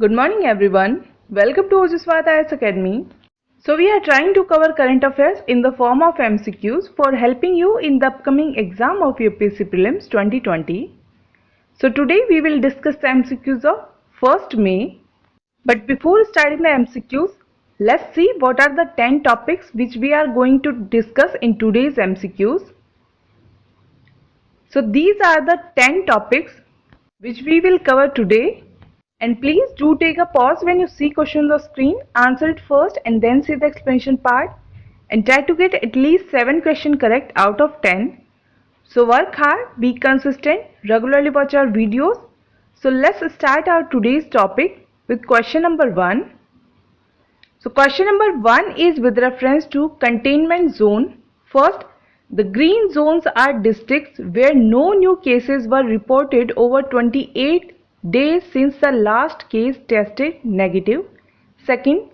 Good morning everyone. Welcome to Ojaswat IAS Academy. So we are trying to cover current affairs in the form of MCQs for helping you in the upcoming exam of UPSC Prelims 2020. So today we will discuss the MCQs of 1st May. But before starting the MCQs, let's see what are the 10 topics which we are going to discuss in today's MCQs. So these are the 10 topics which we will cover today. And please do take a pause when you see question on the screen, answer it first and then see the explanation part, and try to get at least 7 questions correct out of 10. So work hard, be consistent, regularly watch our videos. So let's start our today's topic with question number 1. So question number 1 is with reference to containment zone. First, the green zones are districts where no new cases were reported over 28 days since the last case tested negative. Second,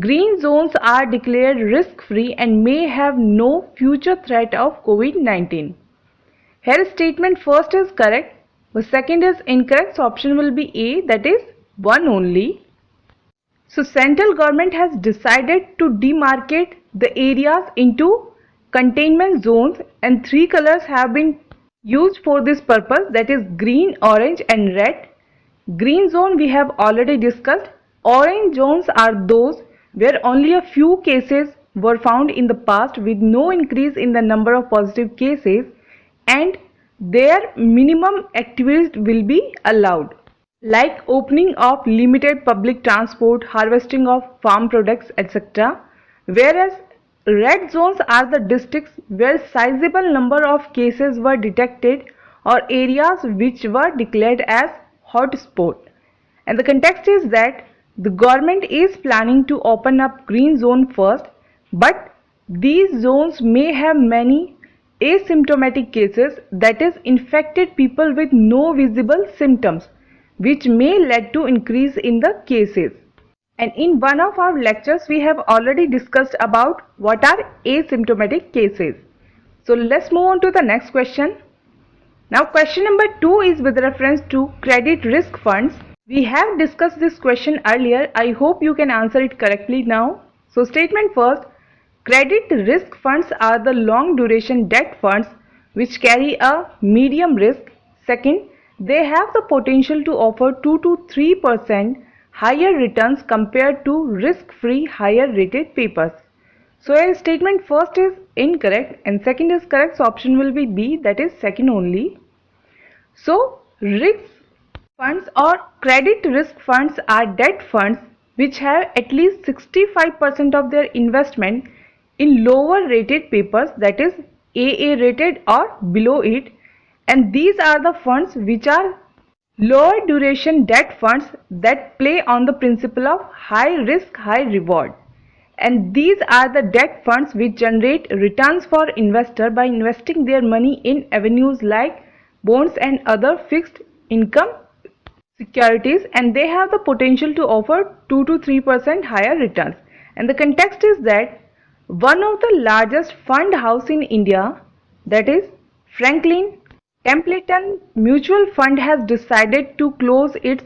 green zones are declared risk-free and may have no future threat of COVID-19. Here statement first is correct, but second is incorrect, so option will be A, that is 1 only. So central government has decided to demarcate the areas into containment zones, and 3 colors have been used for this purpose, that is green, orange and red. Green zone we have already discussed. Orange zones are those where only a few cases were found in the past with no increase in the number of positive cases, and their minimum activities will be allowed, like opening of limited public transport, harvesting of farm products, etc. Whereas red zones are the districts where sizable number of cases were detected or areas which were declared as hotspot. And the context is that the government is planning to open up green zone first, but these zones may have many asymptomatic cases, that is infected people with no visible symptoms, which may lead to increase in the cases. And in one of our lectures we have already discussed about what are asymptomatic cases. So let's move on to the next question. Now question number 2 is with reference to credit risk funds. We have discussed this question earlier. I hope you can answer it correctly now. So statement first, credit risk funds are the long duration debt funds which carry a medium risk. Second, they have the potential to offer 2 to 3% higher returns compared to risk-free higher rated papers. So a statement first is incorrect and second is correct, so option will be B, that is second only. So risk funds or credit risk funds are debt funds which have at least 65% of their investment in lower rated papers, that is AA rated or below it, and these are the funds which are lower duration debt funds that play on the principle of high risk high reward. And these are the debt funds which generate returns for investor by investing their money in avenues like bonds and other fixed income securities, and they have the potential to offer 2 to 3% higher returns. And the context is that one of the largest fund house in India, that is Franklin Templeton Mutual Fund, has decided to close its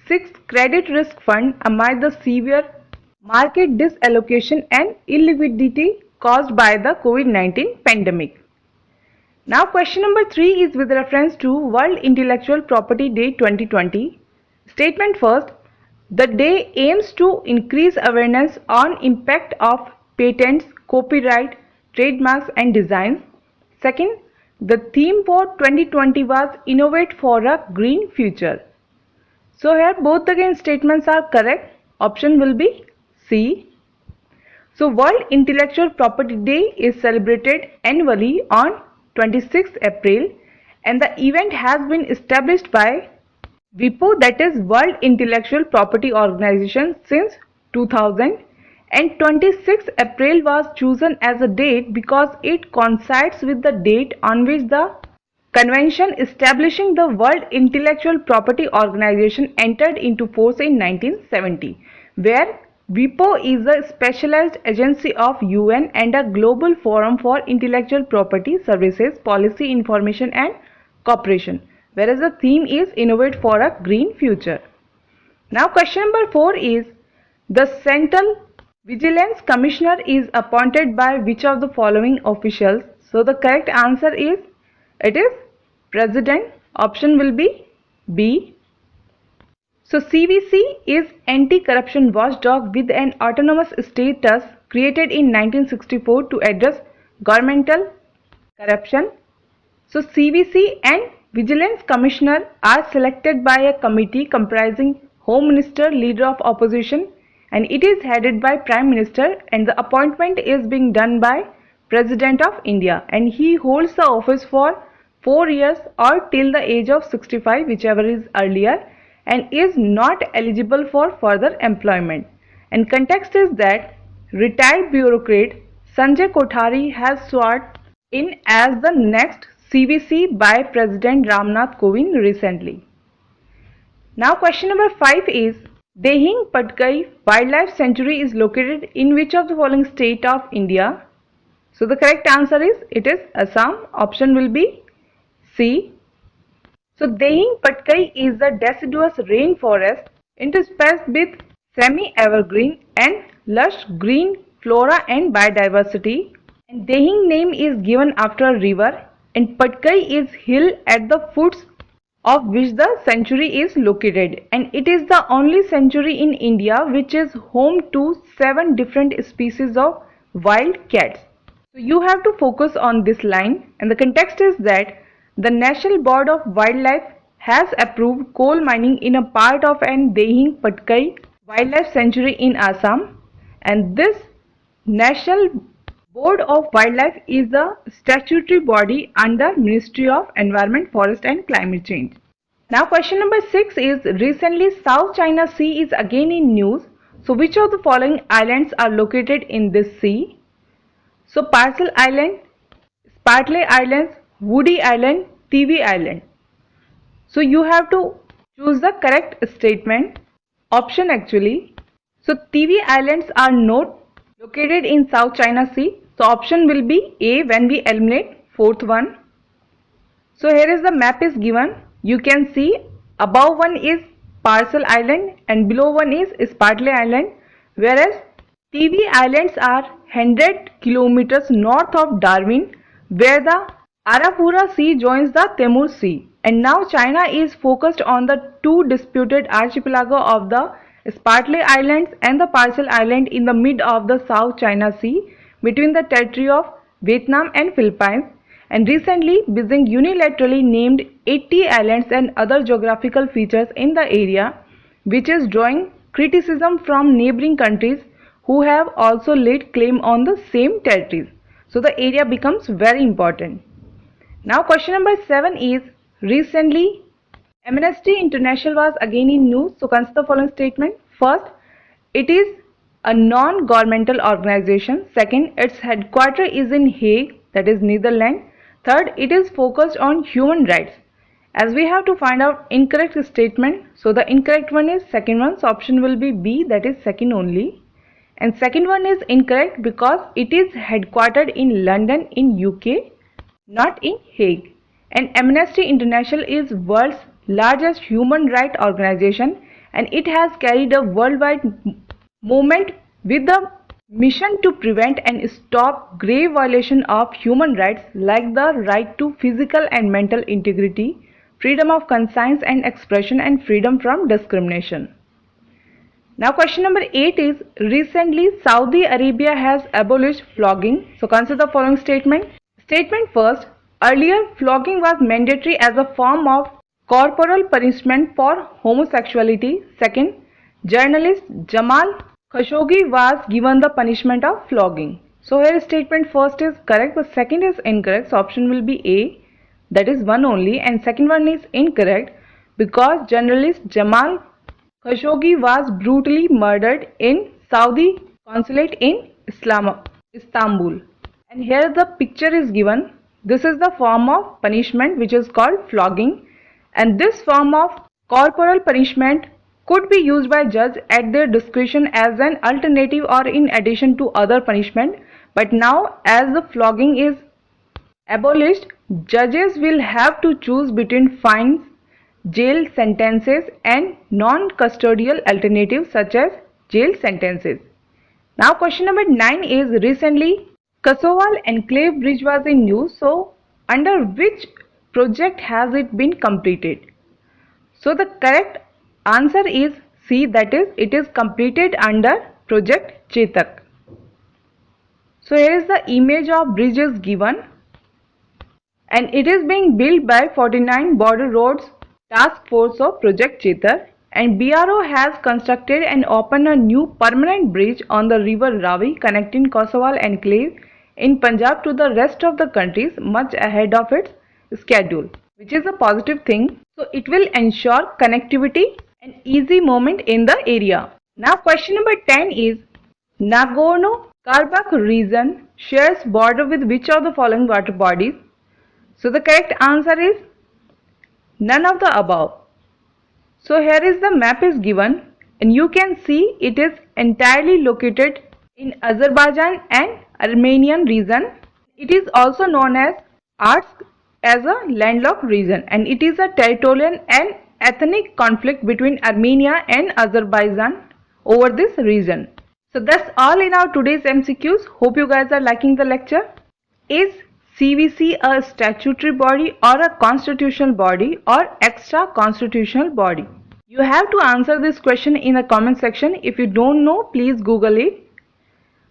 6th credit risk fund amid the severe market disallocation and illiquidity caused by the COVID-19 pandemic. Now question number 3 is with reference to World Intellectual Property Day 2020. Statement first, the day aims to increase awareness on impact of patents, copyright, trademarks and designs. Second, the theme for 2020 was Innovate for a Green Future. So here both again statements are correct. Option will be C. So World Intellectual Property Day is celebrated annually on 26th April, and the event has been established by WIPO, that is World Intellectual Property Organization, since 2000, and 26th April was chosen as a date because it coincides with the date on which the convention establishing the World Intellectual Property Organization entered into force in 1970, where WIPO is a specialized agency of UN and a global forum for intellectual property services, policy, information and cooperation, whereas the theme is Innovate for a Green Future. Now question number 4 is the Central Vigilance Commissioner is appointed by which of the following officials? So the correct answer is it is President. Option will be B. So CVC is anti-corruption watchdog with an autonomous status created in 1964 to address governmental corruption. So CVC and Vigilance Commissioner are selected by a committee comprising Home Minister, Leader of Opposition, and it is headed by Prime Minister, and the appointment is being done by President of India, and he holds the office for 4 years or till the age of 65, whichever is earlier, and is not eligible for further employment. And context is that retired bureaucrat Sanjay Kothari has sworn in as the next CVC by President Ramnath Kovind recently. Now question number 5 is Dehing Patkai Wildlife Sanctuary is located in which of the following state of India? So the correct answer is it is Assam. Option will be C. So Dehing Patkai is a deciduous rainforest interspersed with semi-evergreen and lush green flora and biodiversity. And Dehing name is given after a river, and Patkai is hill at the foots of which the sanctuary is located, and it is the only sanctuary in India which is home to 7 different species of wild cats. So you have to focus on this line, and the context is that the National Board of Wildlife has approved coal mining in a part of an Dehing Patkai Wildlife Sanctuary in Assam, and this National Board of Wildlife is a statutory body under Ministry of Environment, Forest and Climate Change. Now question number 6 is recently South China Sea is again in news. So which of the following islands are located in this sea? So Parcel Island, Spratly Islands, Woody Island, Tiwi Island. So you have to choose the correct statement option actually. So Tiwi Islands are not located in South China Sea. So option will be A when we eliminate fourth one. So here is the map is given. You can see above one is Parcel Island and below one is Spratly Island, whereas Tiwi Islands are 100 kilometers north of Darwin, where the Arafura Sea joins the Temur Sea. And now China is focused on the 2 disputed archipelago of the Spratly Islands and the Parcel Island in the mid of the South China Sea between the territory of Vietnam and Philippines. And recently Beijing unilaterally named 80 islands and other geographical features in the area, which is drawing criticism from neighboring countries who have also laid claim on the same territories. So the area becomes very important. Now question number 7 is recently Amnesty International was again in news. So consider the following statement. First, it is a non-governmental organization. Second, its headquarters is in Hague, that is Netherlands. Third, it is focused on human rights. As we have to find out incorrect statement, so the incorrect one is second one. So option will be B, that is second only. And second one is incorrect because it is headquartered in London in UK, not in Hague. And Amnesty International is world's largest human rights organization, and it has carried a worldwide movement with the mission to prevent and stop grave violation of human rights like the right to physical and mental integrity, freedom of conscience and expression, and freedom from discrimination. Now question number 8 is recently Saudi Arabia has abolished flogging. So consider the following statement. Statement first, earlier flogging was mandatory as a form of corporal punishment for homosexuality. Second, journalist Jamal Khashoggi was given the punishment of flogging. So here statement first is correct but second is incorrect. So option will be A, that is one only, and second one is incorrect because journalist Jamal Khashoggi was brutally murdered in Saudi consulate in Istanbul. And here the picture is given. This is the form of punishment which is called flogging, and this form of corporal punishment could be used by judge at their discretion as an alternative or in addition to other punishment. But now as the flogging is abolished, judges will have to choose between fines, jail sentences and non-custodial alternatives such as jail sentences. Now question number 9 is, recently Kasowal Enclave Bridge was in news, so under which project has it been completed? So the correct answer is C, that is, it is completed under project Chetak. So here is the image of bridge is given, and it is being built by 49 Border Roads Task Force of Project Chetak, and BRO has constructed and opened a new permanent bridge on the river Ravi connecting Kasowal Enclave in Punjab to the rest of the country much ahead of its schedule, which is a positive thing. So it will ensure connectivity and easy movement in the area. Now question number 10 is, Nagorno-Karabakh region shares border with which of the following water bodies? So the correct answer is none of the above. So here is the map is given, and you can see it is entirely located in Azerbaijan and Armenian region. It is also known as Artsakh as a landlocked region, and it is a territorial and ethnic conflict between Armenia and Azerbaijan over this region. So that's all in our today's MCQs. Hope you guys are liking the lecture. Is CVC a statutory body or a constitutional body or extra constitutional body? You have to answer this question in the comment section. If you don't know, please Google it.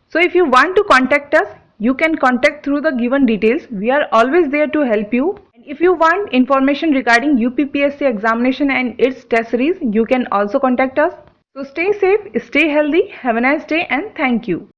So if you want to contact us, you can contact through the given details. We are always there to help you. And if you want information regarding UPPSC examination and its test series, you can also contact us. So stay safe, stay healthy, have a nice day, and thank you.